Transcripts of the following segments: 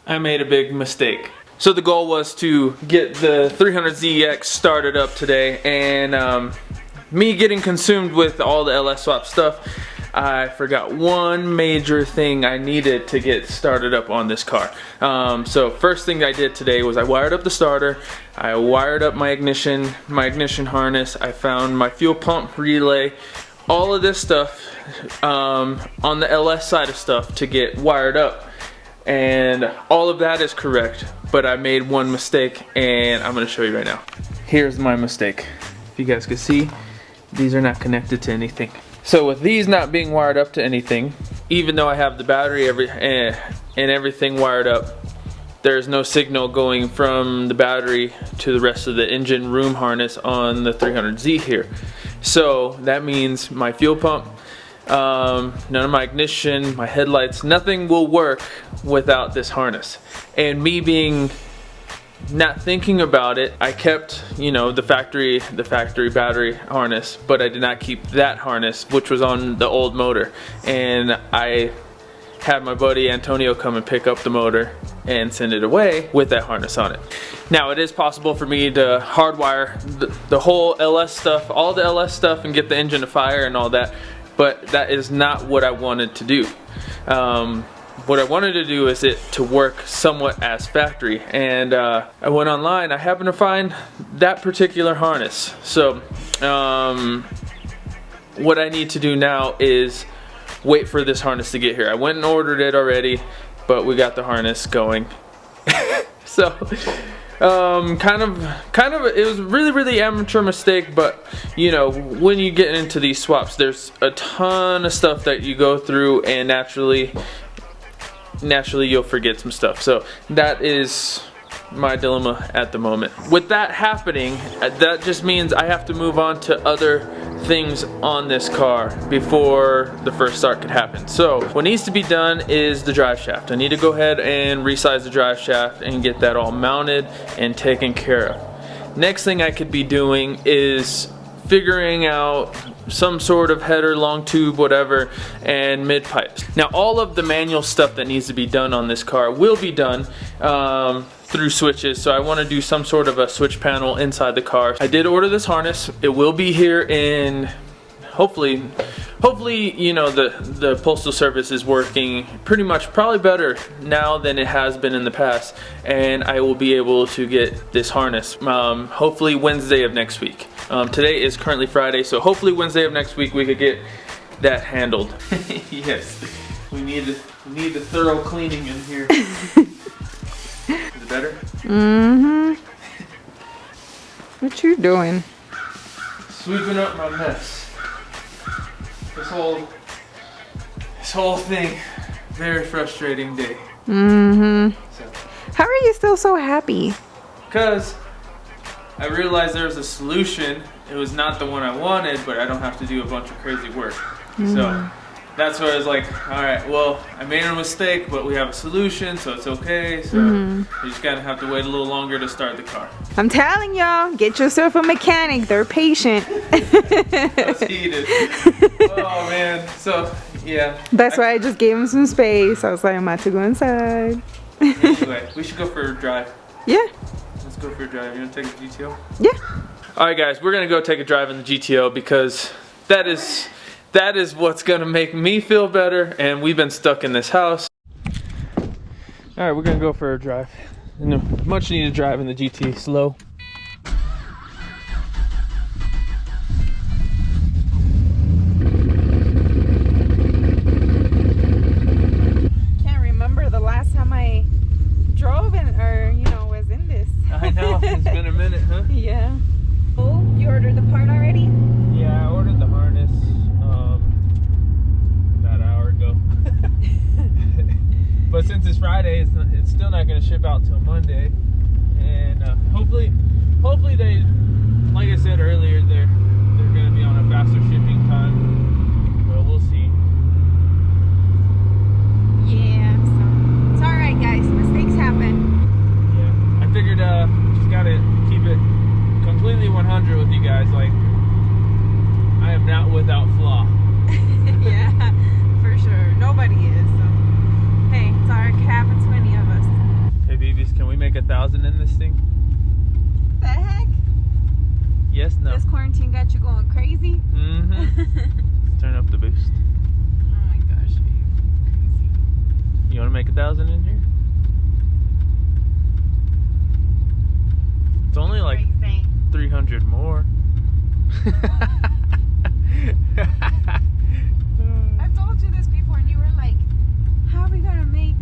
I made a big mistake. So the goal was to get the 300Zx started up today, and me getting consumed with all the LS swap stuff, I forgot one major thing I needed to get started up on this car. So first thing I did today was I wired up the starter, I wired up my ignition harness, I found my fuel pump relay, all of this stuff on the LS side of stuff to get wired up. And all of that is correct, but I made one mistake, and I'm going to show you right now. Here's my mistake. If you guys can see, these are not connected to anything. So with these not being wired up to anything, even though I have the battery and everything wired up, there's no signal going from the battery to the rest of the engine room harness on the 300Z here. So that means my fuel pump, none of my ignition, my headlights, nothing will work without this harness. And me being not thinking about it, I kept, you know, the factory battery harness, but I did not keep that harness, which was on the old motor. And I had my buddy Antonio come and pick up the motor and send it away with that harness on it. Now it is possible for me to hardwire the whole LS stuff, all the LS stuff, and get the engine to fire and all that, but that is not what I wanted to do. What I wanted to do is it to work somewhat as factory, and I went online. I happened to find that particular harness. So what I need to do now is wait for this harness to get here. I went and ordered it already, but we got the harness going. So kind of it was really amateur mistake, but you know, when you get into these swaps, there's a ton of stuff that you go through, and naturally you'll forget some stuff. So that is my dilemma at the moment. With that happening, that just means I have to move on to other things on this car before the first start could happen. So what needs to be done is the drive shaft. I need to go ahead and resize the drive shaft and get that all mounted and taken care of. Next thing I could be doing is figuring out some sort of header, long tube, whatever, and mid pipes. Now all of the manual stuff that needs to be done on this car will be done through switches, so I want to do some sort of a switch panel inside the car. I did order this harness. It will be here in, hopefully you know, the postal service is working pretty much, probably better now than it has been in the past, and I will be able to get this harness hopefully Wednesday of next week. Today is currently Friday, so hopefully Wednesday of next week we could get that handled. Yes, we need a thorough cleaning in here. Is it better? Mm-hmm. What you doing? Sweeping up my mess. This whole thing, very frustrating day. Mm-hmm. So, how are you still so happy? because I realized there was a solution. It was not the one I wanted, but I don't have to do a bunch of crazy work. So that's where I was like, all right, well, I made a mistake, but we have a solution, so it's okay. So you just gotta have to wait a little longer to start the car. I'm telling y'all, get yourself a mechanic. They're patient. That's heated. Oh man. So yeah. That's why I just gave him some space. I was like, I'm about to go inside. Anyway, we should go for a drive. Yeah. Let's go for a drive. You wanna take the GTO? Yeah. All right, guys, we're gonna go take a drive in the GTO because that is what's gonna make me feel better, and we've been stuck in this house. All right, we're gonna go for a drive. Much needed drive in the GT, slow. Can't remember the last time I drove in, or was in this. I know, it's been a minute, huh? Yeah. Oh, you ordered the part already? Yeah, I ordered the harness about an hour ago. But since it's Friday, it's still not going to ship out till Monday. And hopefully they, like I said earlier, they're going to be on a faster shipping time. Well, we'll see. Yeah, so it's alright, guys. Mistakes happen. Yeah, I figured just got to keep it completely 100 with you guys. Like, I am not without flaw. Yeah, for sure. Nobody is. So. Hey, it's alright. It happens to any of us. 1,000 in this thing? The heck? Yes, no. This quarantine got you going crazy? Mm-hmm. Turn up the boost. Oh my gosh, babe. Crazy. You want to make 1,000 in here? It's only like Crazy. 300 more. I've told you this before, and you were like, "How are we gonna make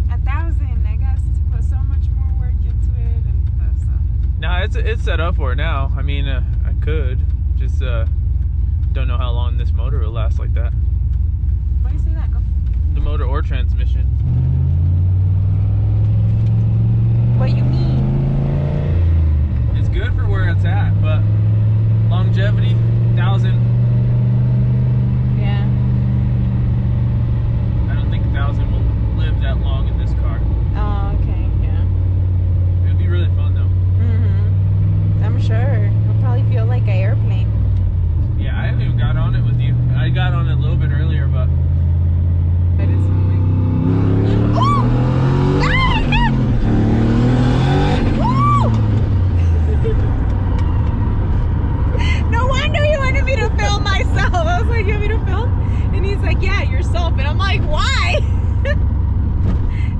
1,000?" I guess to put so much more work into it and stuff. So. No, it's set up for it now. I mean, I could just don't know how long this motor will last like that. Why do you say that? Go. The motor or transmission. What you mean? It's good for where it's at, but longevity, 1,000. Yeah. I don't think 1,000 will live that long in this car. Oh, okay. Yeah. It would be really fun though. I'm sure. It'll probably feel like an airplane. Yeah, I haven't even got on it with you. I got on it a little bit earlier, but It is something. No wonder you wanted me to film myself. I was like, "You want me to film?" And he's like, "Yeah, yourself." And I'm like, "Why?"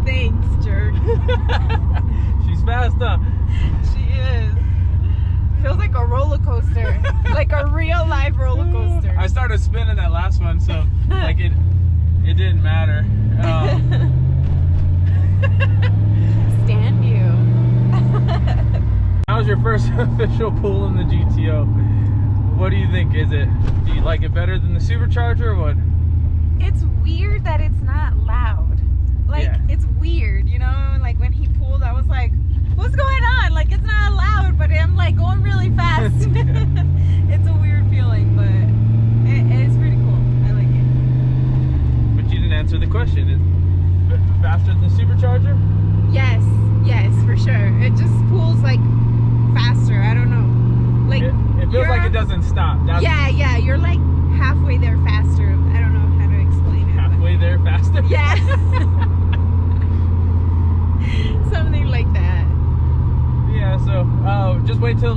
Thanks, jerk. she's fast, huh? She is. Feels like a roller coaster. Like a real life roller coaster. I started spinning that last one, so like it didn't matter. Stand you. How was your first official pull in the GTO? What do you think? Do you like it better than the supercharger or what? It's weird that it's not loud. Like, Yeah. it's weird, you know? Like, when he pulled, I was like, what's going on? Like, it's not loud, but I'm, like, going really fast. It's a weird feeling, but it's pretty cool. I like it. But you didn't answer the question. Is it faster than the supercharger? Yes, for sure. It just pulls, like, faster. I don't know. Like, It feels like it doesn't stop. Yeah, you're, like, halfway there faster. I don't know how to explain it. Halfway there faster? Yeah. Something like that. Yeah, so just wait till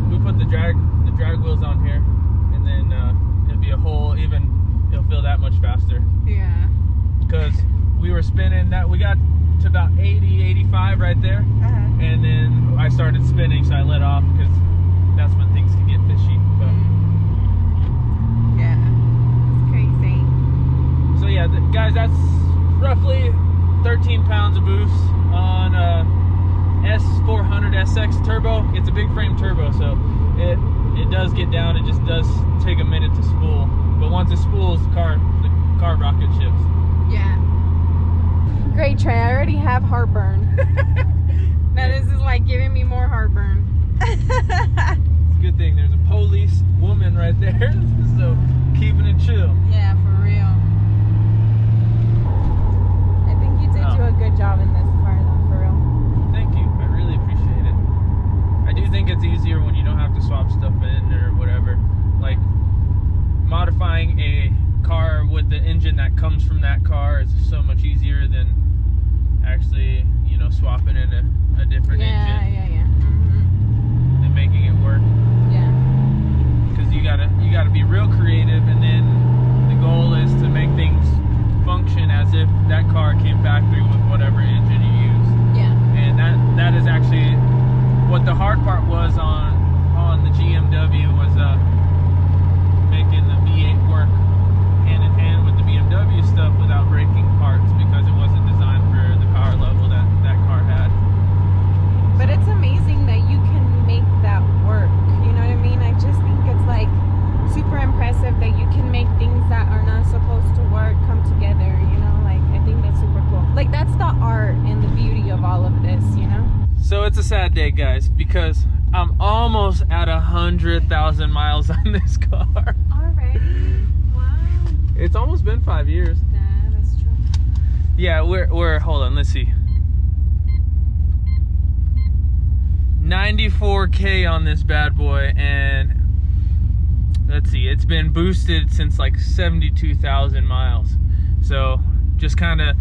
we put the drag wheels on here, and then it'll be it'll feel that much faster. Yeah. Because we were spinning that, we got to about 80, 85 right there, and then I started spinning, so I let off because that's when things can get fishy. But yeah, it's crazy. so yeah, guys, that's roughly 13 pounds of boost on S400Zx turbo. It's a big frame turbo, so it does get down. It just does take a minute to spool, but once it spools, the car rocket ships. Yeah. Great, Trey. I already have heartburn. Now this is like giving me more heartburn. It's a good thing there's a police woman right there, so keeping it chill. Yeah, for real. I think you did do a good job in this car, though, for real. Thank you. I really appreciate it. I do think it's easier when you don't have to swap stuff in or whatever. Like modifying a car with the engine that comes from that car is so much easier than actually, swapping in a different engine. Yeah. And making it work. Yeah. Because you gotta be real creative, and then the goal is to make things function as if that car came factory with whatever engine you use. Yeah. And that is actually what the hard part was on the GMW, was making the V8 work hand in hand with the BMW stuff without breaking parts, because it wasn't designed for the power level that car had. But it's amazing that you can make that work. You know what I mean? I just think it's like super impressive that you can make things that are not supposed to work come together. Like, I think that's super cool. Like, that's the art and the beauty of all of this. So it's a sad day, guys, because I'm almost at 100,000 miles on this car. Already? Wow. It's almost been 5 years. Yeah, that's true. Yeah, we're hold on, let's see. 94K on this bad boy, and let's see, it's been boosted since like 72,000 miles. So just kind of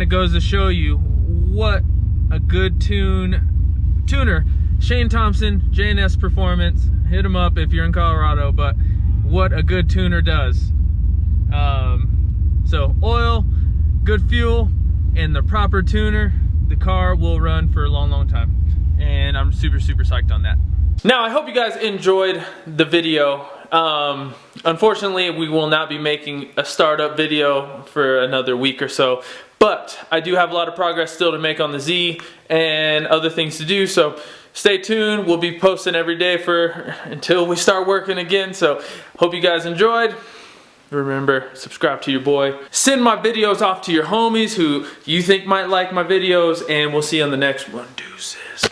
goes to show you what a good tuner, Shane Thompson, J&S Performance. Hit him up if you're in Colorado, but what a good tuner does. So oil, good fuel, and the proper tuner, the car will run for a long time. And I'm super psyched on that. Now, I hope you guys enjoyed the video. Unfortunately, we will not be making a startup video for another week or so, but I do have a lot of progress still to make on the Z and other things to do, so stay tuned. We'll be posting every day until we start working again, so hope you guys enjoyed. Remember, subscribe to your boy. Send my videos off to your homies who you think might like my videos, and we'll see you on the next one. Deuces.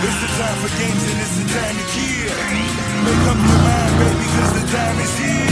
It's the time for games and it's the time to kill. Make up your mind, baby, cause the time is here.